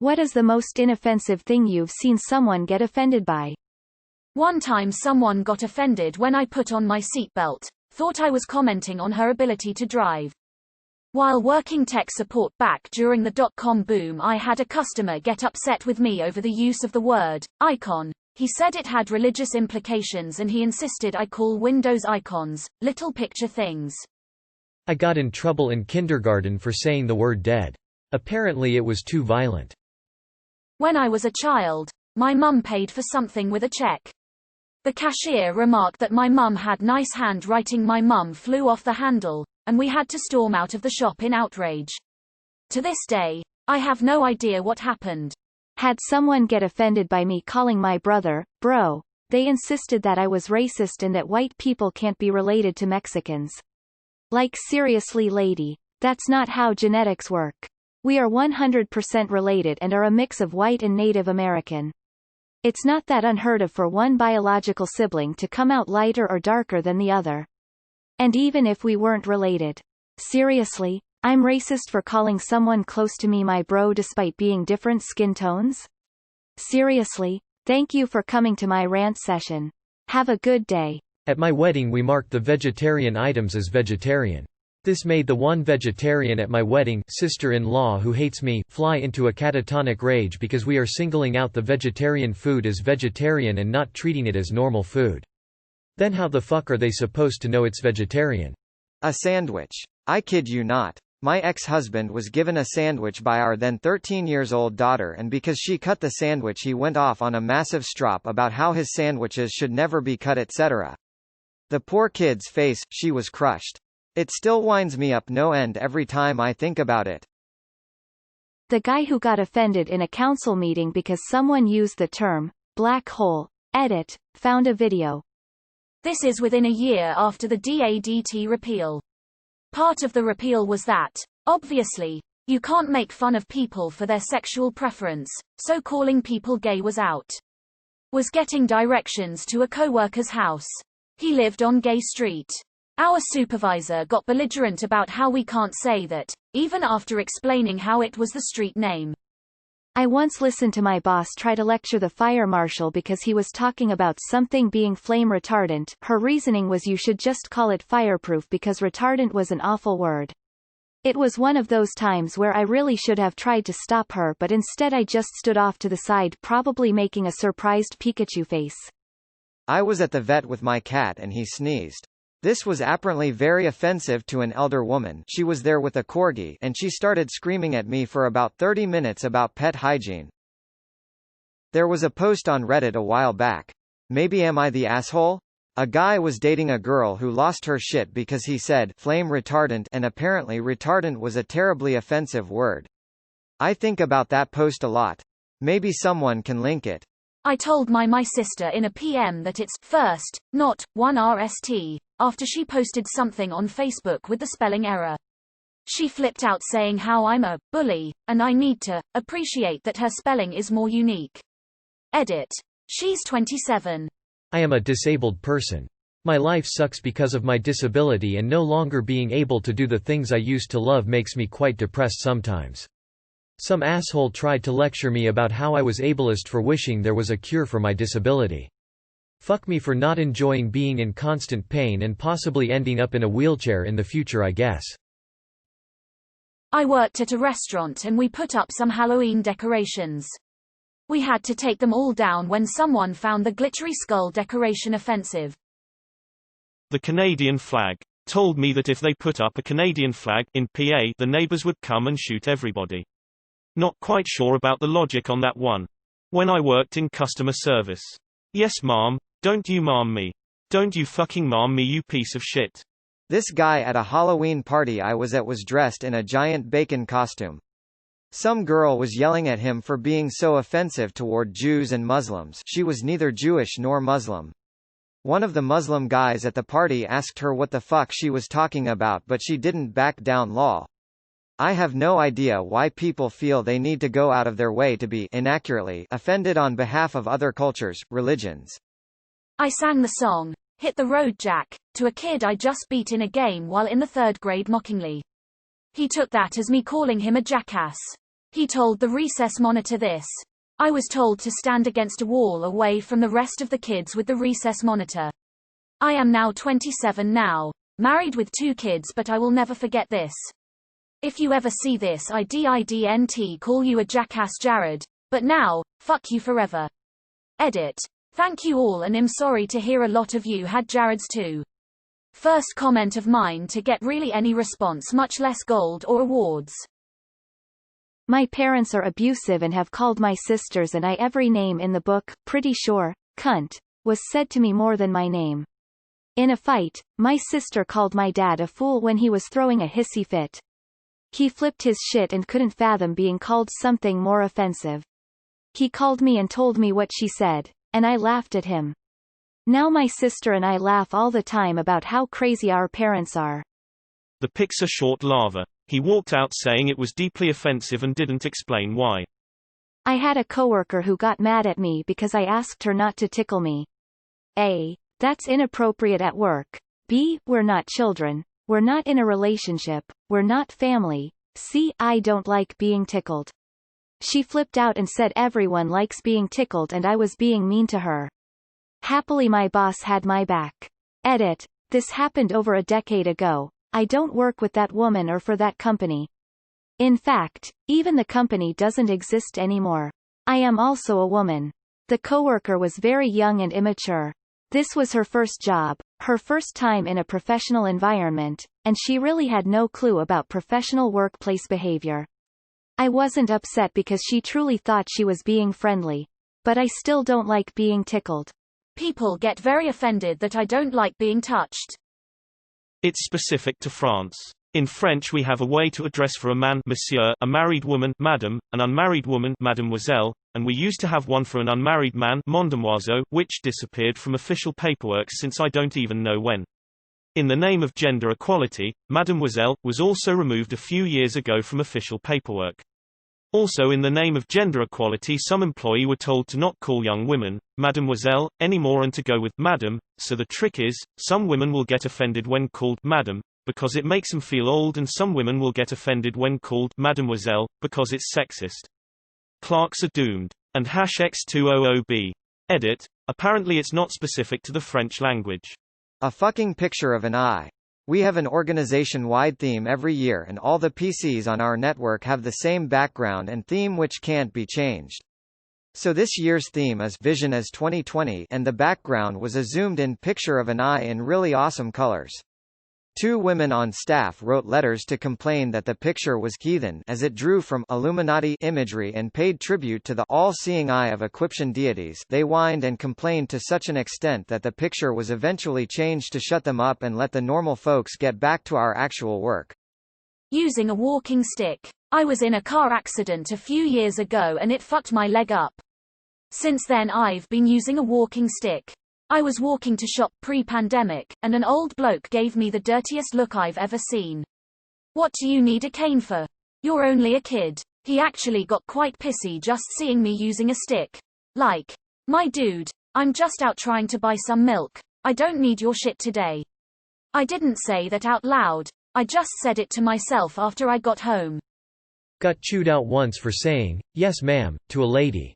What is the most inoffensive thing you've seen someone get offended by? One time someone got offended when I put on my seatbelt, thought I was commenting on her ability to drive. While working tech support back during the dot-com boom, I had a customer get upset with me over the use of the word icon. He said it had religious implications and he insisted I call Windows icons little picture things. I got in trouble in kindergarten for saying the word dead. Apparently it was too violent. When I was a child, my mum paid for something with a check. The cashier remarked that my mum had nice handwriting. My mum flew off the handle, and we had to storm out of the shop in outrage. To this day, I have no idea what happened. Had someone get offended by me calling my brother, bro. They insisted that I was racist and that white people can't be related to Mexicans. Like seriously lady, that's not how genetics work. We are 100% related and are a mix of white and Native American. It's not that unheard of for one biological sibling to come out lighter or darker than the other. And even if we weren't related. Seriously, I'm racist for calling someone close to me my bro despite being different skin tones? Seriously, thank you for coming to my rant session. Have a good day. At my wedding we marked the vegetarian items as vegetarian. This made the one vegetarian at my wedding, sister-in-law who hates me, fly into a catatonic rage because we are singling out the vegetarian food as vegetarian and not treating it as normal food. Then how the fuck are they supposed to know it's vegetarian? A sandwich. I kid you not. My ex-husband was given a sandwich by our then 13-years-old daughter, and because she cut the sandwich he went off on a massive strop about how his sandwiches should never be cut, etc. The poor kid's face, she was crushed. It still winds me up no end every time I think about it. The guy who got offended in a council meeting because someone used the term black hole edit found a video. This is within a year after the DADT repeal. Part of the repeal was that, obviously, you can't make fun of people for their sexual preference, so calling people gay was out. Was getting directions to a co-worker's house. He lived on Gay Street. Our supervisor got belligerent about how we can't say that, even after explaining how it was the street name. I once listened to my boss try to lecture the fire marshal because he was talking about something being flame retardant. Her reasoning was you should just call it fireproof because retardant was an awful word. It was one of those times where I really should have tried to stop her, but instead I just stood off to the side, probably making a surprised Pikachu face. I was at the vet with my cat and he sneezed. This was apparently very offensive to an elder woman. She was there with a corgi and she started screaming at me for about 30 minutes about pet hygiene. There was a post on Reddit a while back. Maybe am I the asshole? A guy was dating a girl who lost her shit because he said flame retardant, and apparently retardant was a terribly offensive word. I think about that post a lot. Maybe someone can link it. I told my sister in a PM that it's first, not one RST, after she posted something on Facebook with the spelling error. She flipped out saying how I'm a bully, and I need to appreciate that her spelling is more unique. Edit. She's 27. I am a disabled person. My life sucks because of my disability, and no longer being able to do the things I used to love makes me quite depressed sometimes. Some asshole tried to lecture me about how I was ableist for wishing there was a cure for my disability. Fuck me for not enjoying being in constant pain and possibly ending up in a wheelchair in the future, I guess. I worked at a restaurant and we put up some Halloween decorations. We had to take them all down when someone found the glittery skull decoration offensive. The Canadian flag told me that if they put up a Canadian flag in PA, the neighbors would come and shoot everybody. Not quite sure about the logic on that one. When I worked in customer service. Yes, ma'am. Don't you ma'am me. Don't you fucking ma'am me, you piece of shit. This guy at a Halloween party I was at was dressed in a giant bacon costume. Some girl was yelling at him for being so offensive toward Jews and Muslims. She was neither Jewish nor Muslim. One of the Muslim guys at the party asked her what the fuck she was talking about, but she didn't back down. Lol. I have no idea why people feel they need to go out of their way to be inaccurately offended on behalf of other cultures, religions. I sang the song, Hit the Road Jack, to a kid I just beat in a game while in the 3rd grade mockingly. He took that as me calling him a jackass. He told the recess monitor this. I was told to stand against a wall away from the rest of the kids with the recess monitor. I am now 27 now. Married with 2 kids, but I will never forget this. If you ever see this, I didn't call you a jackass, Jared. But now, fuck you forever. Edit. Thank you all, and I'm sorry to hear a lot of you had Jared's too. First comment of mine to get really any response, much less gold or awards. My parents are abusive and have called my sisters and I every name in the book. Pretty sure, cunt, was said to me more than my name. In a fight, my sister called my dad a fool when he was throwing a hissy fit. He flipped his shit and couldn't fathom being called something more offensive. He called me and told me what she said, and I laughed at him. Now my sister and I laugh all the time about how crazy our parents are. The pics are short lava. He walked out saying it was deeply offensive and didn't explain why. I had a coworker who got mad at me because I asked her not to tickle me. A. That's inappropriate at work. B. We're not children. We're not in a relationship. We're not family. C. I don't like being tickled. She flipped out and said everyone likes being tickled and I was being mean to her. Happily my boss had my back. Edit. This happened over a decade ago. I don't work with that woman or for that company. In fact, even the company doesn't exist anymore. I am also a woman. The coworker was very young and immature. This was her first job, her first time in a professional environment, and she really had no clue about professional workplace behavior. I wasn't upset because she truly thought she was being friendly. But I still don't like being tickled. People get very offended that I don't like being touched. It's specific to France. In French we have a way to address for a man monsieur, a married woman madame, an unmarried woman mademoiselle, and we used to have one for an unmarried man mondemoiselle, which disappeared from official paperwork since I don't even know when. In the name of gender equality, mademoiselle was also removed a few years ago from official paperwork. Also in the name of gender equality, some employee were told to not call young women mademoiselle anymore and to go with madam, so the trick is, some women will get offended when called madam, because it makes them feel old, and some women will get offended when called mademoiselle, because it's sexist. Clerks are doomed. And #X200B. Edit. Apparently it's not specific to the French language. A fucking picture of an eye. We have an organization-wide theme every year and all the PCs on our network have the same background and theme which can't be changed. So this year's theme is Vision as 2020 and the background was a zoomed-in picture of an eye in really awesome colors. 2 women on staff wrote letters to complain that the picture was heathen as it drew from Illuminati imagery and paid tribute to the all-seeing eye of Egyptian deities. They whined and complained to such an extent that the picture was eventually changed to shut them up and let the normal folks get back to our actual work. Using a walking stick. I was in a car accident a few years ago and it fucked my leg up. Since then I've been using a walking stick. I was walking to shop pre-pandemic, and an old bloke gave me the dirtiest look I've ever seen. What do you need a cane for? You're only a kid. He actually got quite pissy just seeing me using a stick. Like, my dude, I'm just out trying to buy some milk. I don't need your shit today. I didn't say that out loud. I just said it to myself after I got home. Got chewed out once for saying, "Yes ma'am," to a lady.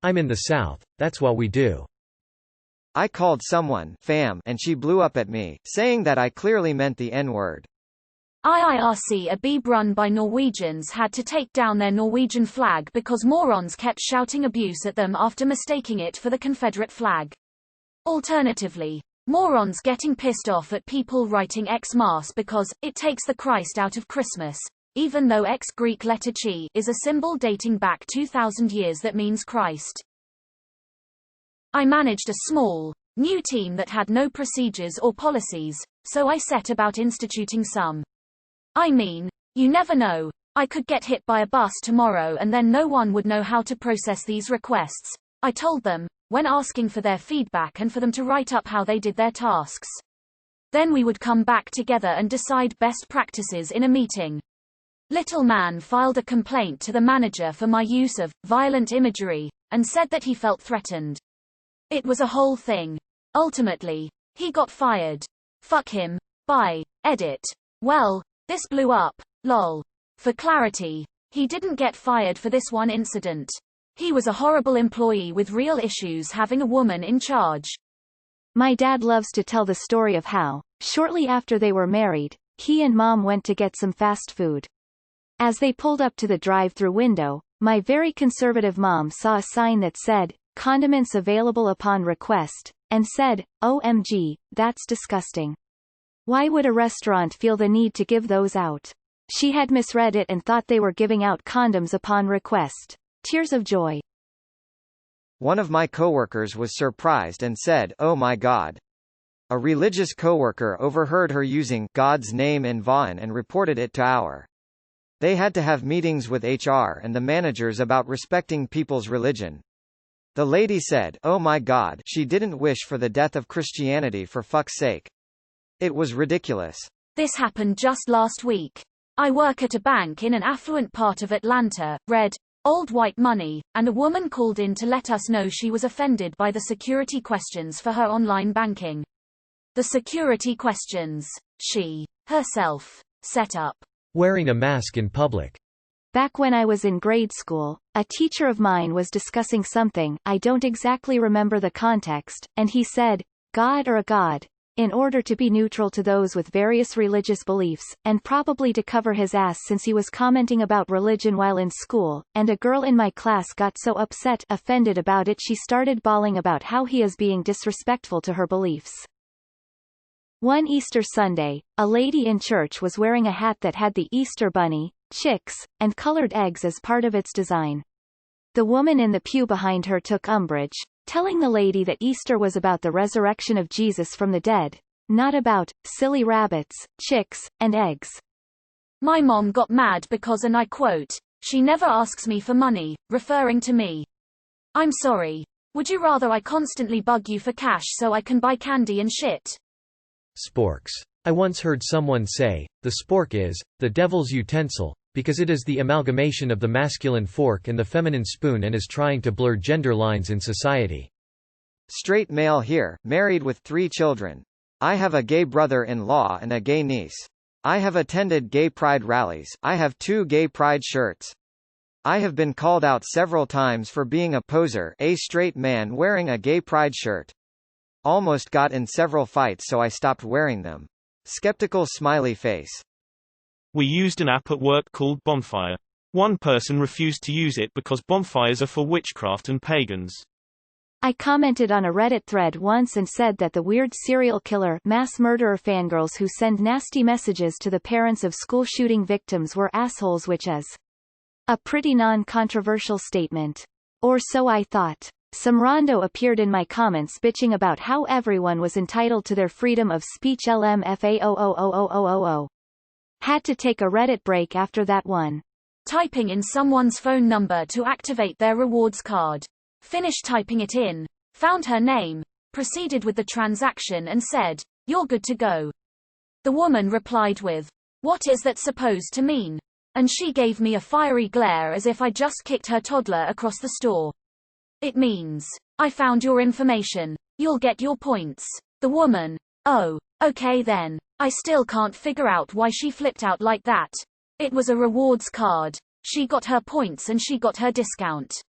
I'm in the South, that's what we do. I called someone fam and she blew up at me, saying that I clearly meant the N-word. IIRC, a BB run by Norwegians, had to take down their Norwegian flag because morons kept shouting abuse at them after mistaking it for the Confederate flag. Alternatively, morons getting pissed off at people writing Xmas because it takes the Christ out of Christmas, even though X Greek letter chi is a symbol dating back 2,000 years that means Christ. I managed a small, new team that had no procedures or policies, so I set about instituting some. I mean, you never know. I could get hit by a bus tomorrow and then no one would know how to process these requests. I told them, when asking for their feedback, and for them to write up how they did their tasks. Then we would come back together and decide best practices in a meeting. Little man filed a complaint to the manager for my use of violent imagery, and said that he felt threatened. It was a whole thing. Ultimately, he got fired. Fuck him. Bye. Edit. Well, this blew up. Lol. For clarity, He didn't get fired for this one incident. He was a horrible employee with real issues having a woman in charge. My dad loves to tell the story of how, shortly after they were married, he and Mom went to get some fast food. As they pulled up to the drive-thru window, my very conservative mom saw a sign that said, "Condiments available upon request," and said, "OMG, that's disgusting. Why would a restaurant feel the need to give those out?" She had misread it and thought they were giving out condoms upon request. Tears of joy. One of my coworkers was surprised and said, "Oh my God." A religious coworker overheard her using God's name in vain and reported it to our. They had to have meetings with HR and the managers about respecting people's religion. The lady said, "Oh my God," she didn't wish for the death of Christianity for fuck's sake. It was ridiculous. This happened just last week. I work at a bank in an affluent part of Atlanta, read, Old White Money, and a woman called in to let us know she was offended by the security questions for her online banking. The security questions she, herself, set up. Wearing a mask in public. Back when I was in grade school, a teacher of mine was discussing something, I don't exactly remember the context, and he said, "God or a god," in order to be neutral to those with various religious beliefs, and probably to cover his ass since he was commenting about religion while in school, and a girl in my class got so offended about it she started bawling about how he is being disrespectful to her beliefs. One Easter Sunday, a lady in church was wearing a hat that had the Easter bunny, chicks, and colored eggs as part of its design. The woman in the pew behind her took umbrage, telling the lady that Easter was about the resurrection of Jesus from the dead, not about silly rabbits, chicks, and eggs. My mom got mad because, and I quote, "She never asks me for money," referring to me. "I'm sorry. Would you rather I constantly bug you for cash so I can buy candy and shit?" Sporks. I once heard someone say, the spork is the devil's utensil, because it is the amalgamation of the masculine fork and the feminine spoon and is trying to blur gender lines in society. Straight male here, married with 3 children. I have a gay brother-in-law and a gay niece. I have attended gay pride rallies. I have 2 gay pride shirts. I have been called out several times for being a poser, a straight man wearing a gay pride shirt. Almost got in several fights so I stopped wearing them. Skeptical smiley face. We used an app at work called Bonfire. One person refused to use it because bonfires are for witchcraft and pagans. I commented on a Reddit thread once and said that the weird serial killer, mass murderer fangirls who send nasty messages to the parents of school shooting victims were assholes, which is a pretty non-controversial statement. Or so I thought. Some rando appeared in my comments bitching about how everyone was entitled to their freedom of speech. LMFAOOOOOOO. Had to take a Reddit break after that one. Typing in someone's phone number to activate their rewards card. Finished typing it in, found her name, proceeded with the transaction and said, "You're good to go." The woman replied with, "What is that supposed to mean?" And she gave me a fiery glare as if I just kicked her toddler across the store. "It means, I found your information. You'll get your points." The woman, "Oh, okay then." I still can't figure out why she flipped out like that. It was a rewards card. She got her points and she got her discount.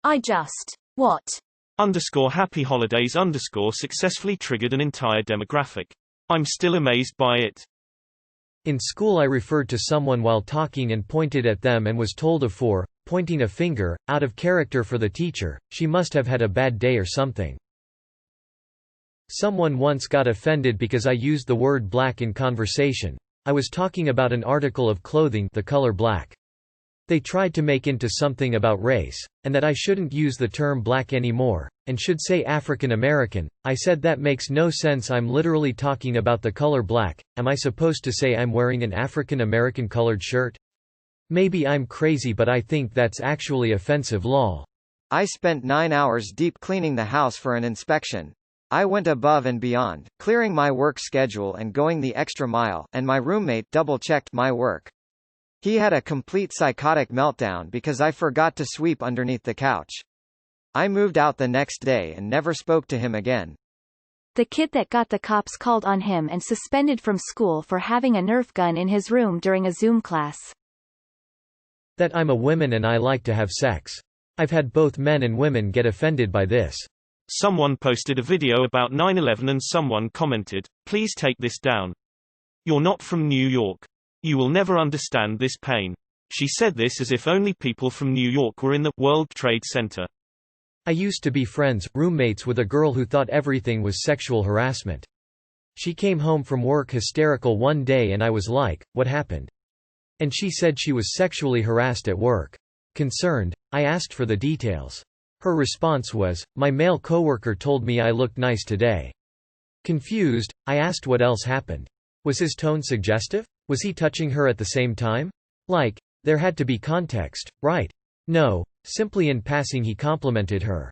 I just, what? _happy holidays _ successfully triggered an entire demographic. I'm still amazed by it. In school I referred to someone while talking and pointed at them and was told of for pointing a finger, out of character for the teacher. She must have had a bad day or something. Someone once got offended because I used the word black in conversation. I was talking about an article of clothing, the color black. They tried to make into something about race, and that I shouldn't use the term black anymore, and should say African American. I said that makes no sense, I'm literally talking about the color black. Am I supposed to say I'm wearing an African American colored shirt? Maybe I'm crazy, but I think that's actually offensive. Lol. I spent 9 hours deep cleaning the house for an inspection. I went above and beyond, clearing my work schedule and going the extra mile, and my roommate double-checked my work. He had a complete psychotic meltdown because I forgot to sweep underneath the couch. I moved out the next day and never spoke to him again. The kid that got the cops called on him and suspended from school for having a Nerf gun in his room during a Zoom class. That I'm a woman and I like to have sex. I've had both men and women get offended by this. Someone posted a video about 9/11 and someone commented, "Please take this down. You're not from New York. You will never understand this pain." She said this as if only people from New York were in the World Trade Center. I used to be roommates with a girl who thought everything was sexual harassment. She came home from work hysterical one day and I was like, "What happened?" And she said she was sexually harassed at work. Concerned, I asked for the details. Her response was, "My male coworker told me I looked nice today." Confused, I asked what else happened. Was his tone suggestive? Was he touching her at the same time? Like, there had to be context, right? No, simply in passing he complimented her.